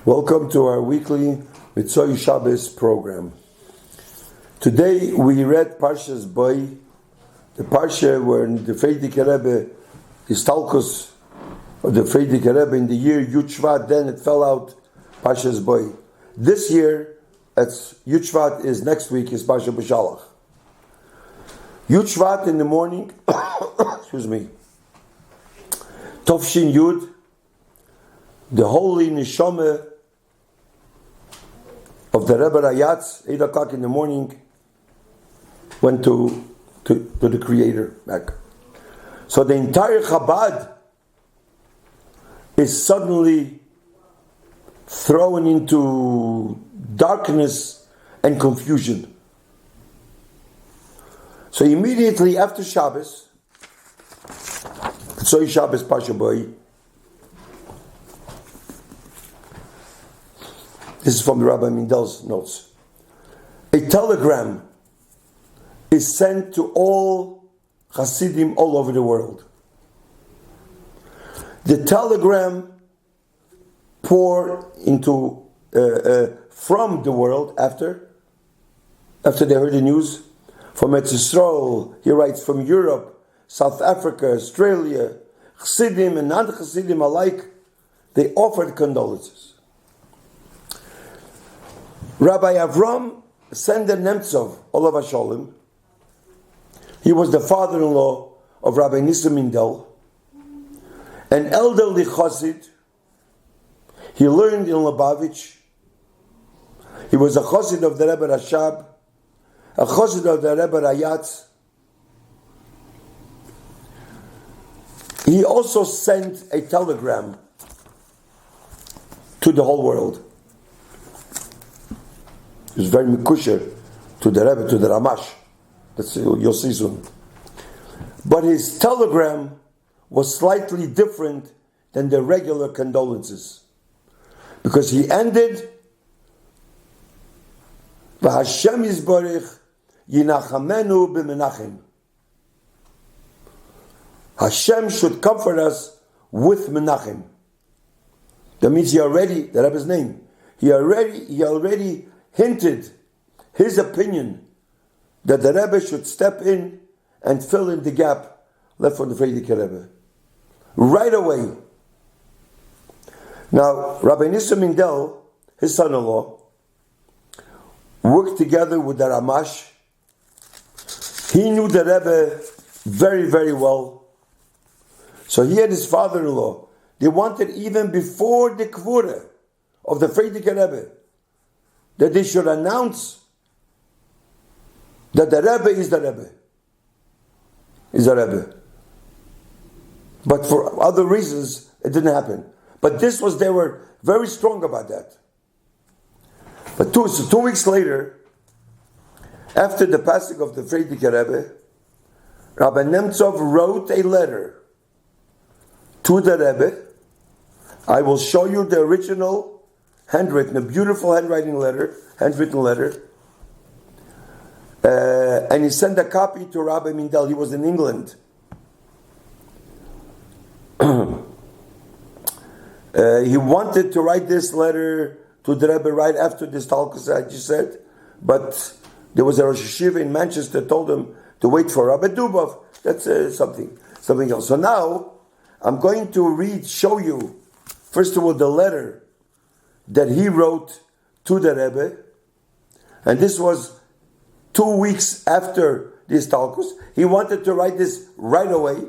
Welcome to our weekly Mitzvah Shabbos program. Today we read Parshas Boy, the Parsha where the Frierdiker Rebbe, his Talkus of the Frierdiker Rebbe in the year Yud Shvat, then it fell out Parshas Boy. This year, it's Yud Shvat is next week, is Parsha B'Shalach. Yud Shvat in the morning, excuse me, Tovshin Yud, the holy Neshama of the Rebbe Rayatz, 8 o'clock in the morning, went to the Creator back. So the entire Chabad is suddenly thrown into darkness and confusion. So immediately after Shabbos, Tzoi Shabbos Parsha Boy, this is from the Rabbi Mindel's notes. A telegram is sent to all Hasidim all over the world. The telegram poured into from the world after they heard the news. From Eretz Yisrael, he writes, from Europe, South Africa, Australia, Hasidim and non-Hasidim alike, they offered condolences. Rabbi Avram Sender Nemtsov, Olav HaSholem, he was the father-in-law of Rabbi Nissim Mindel, an elderly Chassid. He learned in Lubavitch. He was a Chassid of the Rebbe Rashab, a Chassid of the Rebbe Rayatz. He also sent a telegram to the whole world. He was very mikusher to the Rebbe, to the Ramash. That's, you'll see soon. But his telegram was slightly different than the regular condolences, because he ended, "V'Hashem Yisborich Yinachamenu b'Menachem." Hashem should comfort us with Menachem. That means the Rebbe's name, he already hinted his opinion that the Rebbe should step in and fill in the gap left for the Frierdiker Rebbe. Right away. Now, Rabbi Nissim Mindel, his son-in-law, worked together with the Ramash. He knew the Rebbe very, very well. So he and his father-in-law, they wanted even before the Kvura of the Frierdiker Rebbe, that they should announce that the Rebbe is the Rebbe. Is the Rebbe. But for other reasons, it didn't happen. But they were very strong about that. But 2 weeks later, after the passing of the Frierdiker Rebbe, Rabbi Nemtsov wrote a letter to the Rebbe. I will show you the original handwritten, a beautiful handwritten letter. And he sent a copy to Rabbi Mindel. He was in England. He wanted to write this letter to the Rebbe right after this talkus I just said, but there was a Rosh Yeshiva in Manchester told him to wait for Rabbi Dubov. That's something else. So now I'm going to show you, first of all, the letter that he wrote to the Rebbe, and this was 2 weeks after this talkus. He wanted to write this right away,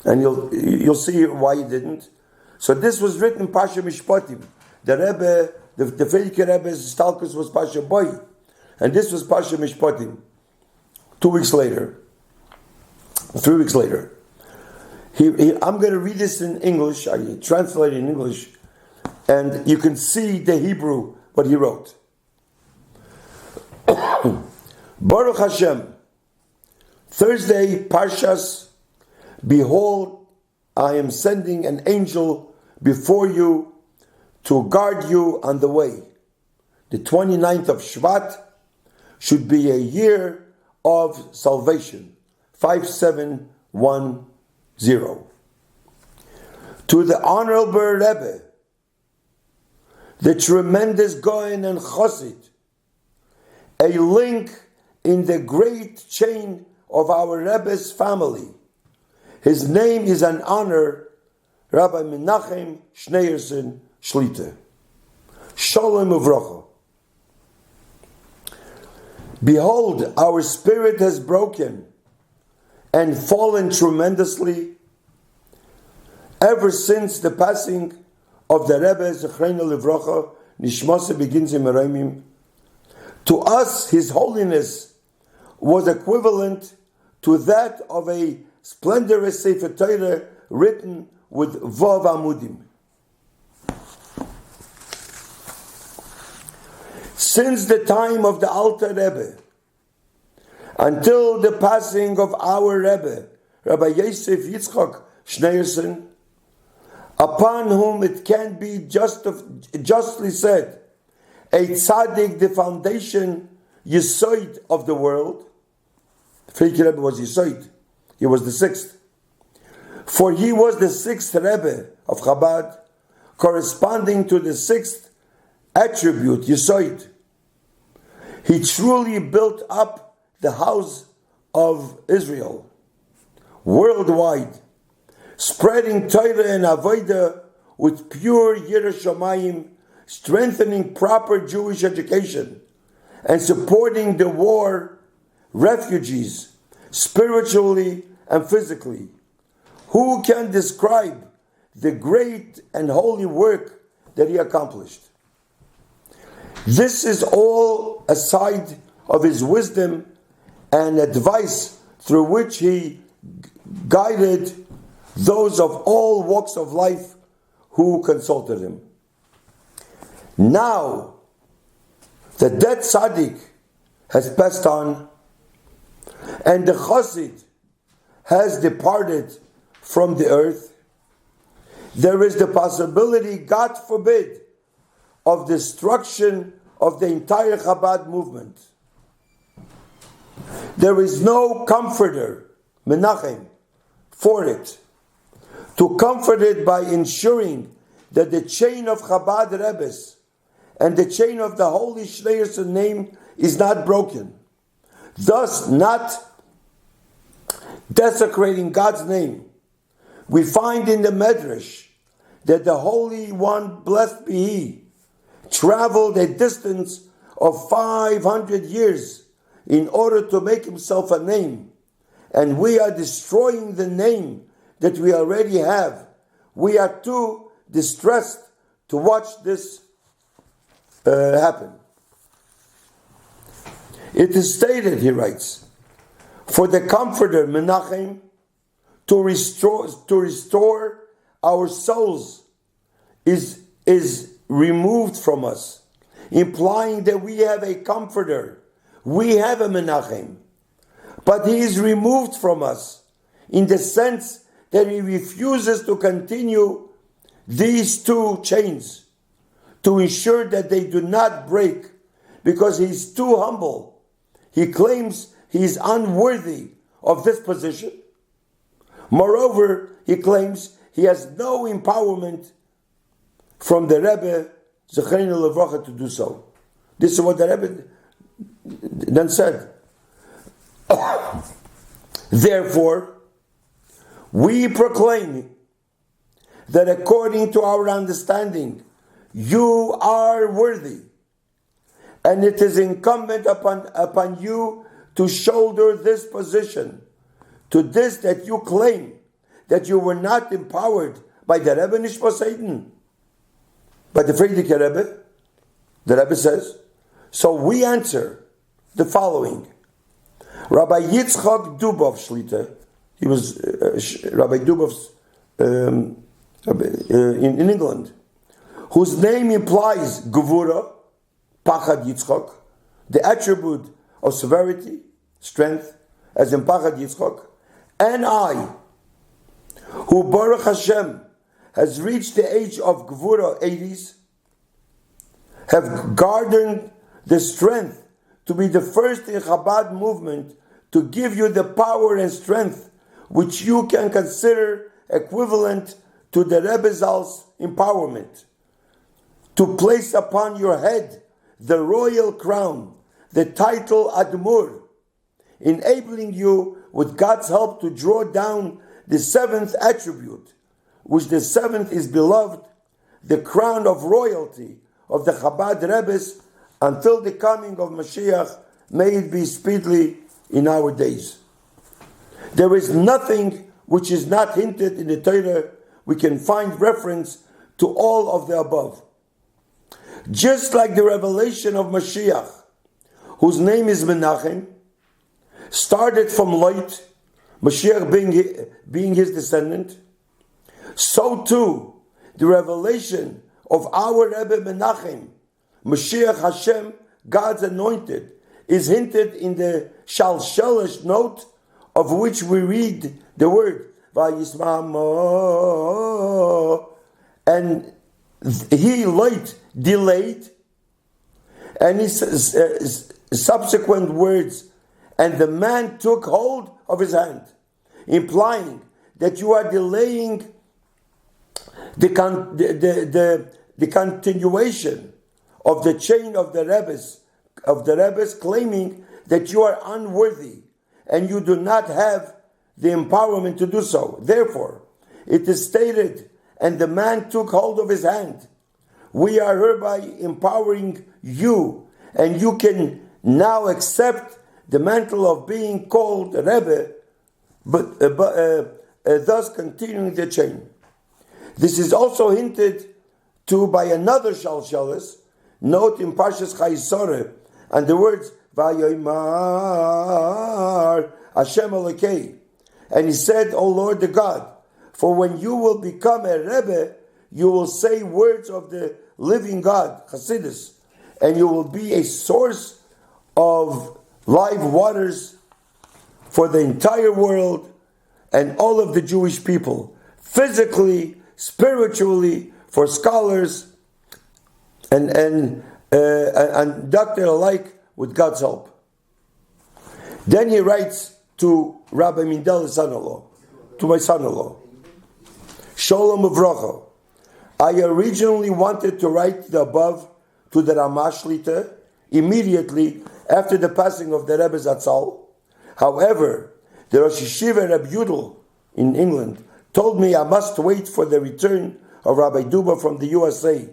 and you'll see why he didn't. So this was written Parsha Mishpatim. The Rebbe, the Frierdiker Rebbe's talkus was Parsha Boy, and this was Parsha Mishpatim. 3 weeks later. I'm going to read this in English. I translate it in English, and you can see the Hebrew, what he wrote. Baruch Hashem, Thursday, Parshas, behold, I am sending an angel before you to guard you on the way. The 29th of Shvat should be a year of salvation. 5710. To the Honorable Rebbe, the tremendous Goen and Chosid, a link in the great chain of our Rebbe's family. His name is an honor, Rabbi Menachem Schneerson Shlita. Shalom uvracha. Behold, our spirit has broken and fallen tremendously ever since the passing of the Rebbe Zechreinu Livracha, Nishmasa begins in Merayim. To us, His Holiness was equivalent to that of a splendorous Sefer Torah written with Vav Amudim. Since the time of the Alter Rebbe until the passing of our Rebbe, Rabbi Yosef Yitzchak Schneerson, upon whom it can be justly said, a tzaddik, the foundation, Yesod of the world. The Frierdiker Rebbe was Yesod. He was the sixth. For he was the sixth Rebbe of Chabad, corresponding to the sixth attribute, Yesod. He truly built up the house of Israel worldwide, spreading Torah and Avodah with pure Yiras Shamayim, strengthening proper Jewish education, and supporting the war refugees spiritually and physically. Who can describe the great and holy work that he accomplished? This is all a side of his wisdom and advice through which he guided those of all walks of life who consulted him. Now, the dead tzaddik has passed on, and the chassid has departed from the earth. There is the possibility, God forbid, of destruction of the entire Chabad movement. There is no comforter, Menachem, for it, to comfort it by ensuring that the chain of Chabad Rebbes and the chain of the Holy Schneerson name is not broken, thus not desecrating God's name. We find in the Medrash that the Holy One, blessed be He, traveled a distance of 500 years in order to make himself a name, and we are destroying the name that we already have. We are too distressed to watch this happen. It is stated, he writes, for the Comforter Menachem to restore our souls is removed from us, implying that we have a Comforter, we have a Menachem, but he is removed from us in the sense that he refuses to continue these two chains to ensure that they do not break, because he is too humble. He claims he is unworthy of this position. Moreover, he claims he has no empowerment from the Rebbe Zechreinu Livracha to do so. This is what the Rebbe then said. Therefore, we proclaim that according to our understanding, you are worthy, and it is incumbent upon you to shoulder this position, to this that you claim that you were not empowered by the Rebbe Nishmas Hayden, by the Frierdiker Rebbe. The Rebbe says, so we answer the following. Rabbi Yitzchak Dubov Shlita, he was Rabbi Dubov's in England, whose name implies Gevura, Pachad Yitzchak, the attribute of severity, strength, as in Pachad Yitzchak, and I, who Baruch Hashem has reached the age of Gevura 80s, have garnered the strength to be the first in Chabad movement to give you the power and strength which you can consider equivalent to the Rebbe Zal's empowerment. to place upon your head the royal crown, the title Admur, enabling you with God's help to draw down the seventh attribute, which the seventh is beloved, the crown of royalty of the Chabad Rebbes until the coming of Mashiach. May it be speedily in our days. There is nothing which is not hinted in the Torah. We can find reference to all of the above. Just like the revelation of Mashiach, whose name is Menachem, started from light, Mashiach being his descendant, so too the revelation of our Rebbe Menachem, Mashiach Hashem, God's anointed, is hinted in the Shalshalish note, of which we read the word Vayisma'amo, and he light delayed, and his subsequent words, and the man took hold of his hand, implying that you are delaying the continuation of the chain of the Rebbes, claiming that you are unworthy and you do not have the empowerment to do so. Therefore, it is stated, and the man took hold of his hand. We are hereby empowering you, and you can now accept the mantle of being called Rebbe, but thus continuing the chain. This is also hinted to by another Shalshalis, note in Parshas Chayesore, and the words Vayoymar Hashem Elokei, and he said, O Lord the God, for when you will become a Rebbe, you will say words of the living God, Chassidus, and you will be a source of live waters for the entire world and all of the Jewish people, physically, spiritually, for scholars, and doctor alike, with God's help. Then he writes to Rabbi Mindel, son-in-law, to my son-in-law, Shalom Uvracha. I originally wanted to write the above to the Ramah Shlita immediately after the passing of the Rebbe Zatzal. However, the Rosh Yeshiva Rebbe Yudel in England told me I must wait for the return of Rabbi Dubov from the USA.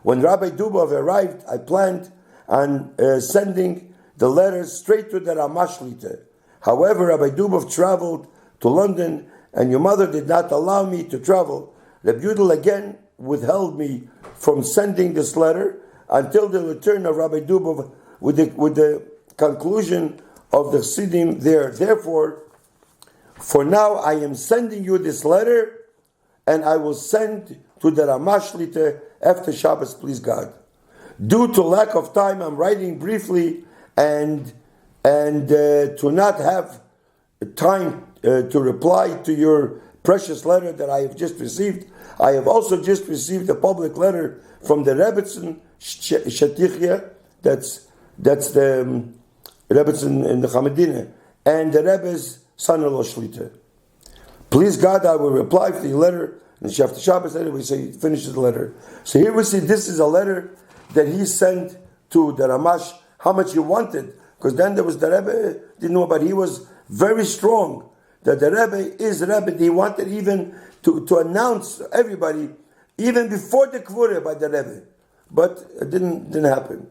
When Rabbi Dubov arrived, I planned on sending the letters straight to the Ramah Shlita. However, Rabbi Dubov traveled to London, and your mother did not allow me to travel. Rebbe Yudel again withheld me from sending this letter until the return of Rabbi Dubov with the conclusion of the Chassidim there. Therefore, for now, I am sending you this letter, and I will send to the Ramah Shlita after Shabbos, please God. Due to lack of time, I'm writing briefly, and to not have time to reply to your precious letter that I have just received. I have also just received a public letter from the Rebbetzin Shatichia, that's the Rebbetzin in the Chamadina, and the Rebbe's son-in-law Shlita. Please God, I will reply to the letter, and after Shabbos anyway, so he finishes the letter. So here we see this is a letter that he sent to the Ramash, how much he wanted, because then there was the Rebbe, didn't know, but he was very strong that the Rebbe is Rebbe. He wanted even to announce to everybody, even before the Kvura by the Rebbe, but it didn't happen.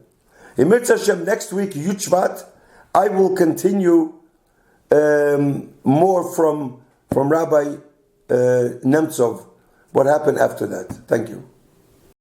In Mitzvah Hashem, next week, Yud Shvat, I will continue more from Rabbi Nemtsov, what happened after that. Thank you.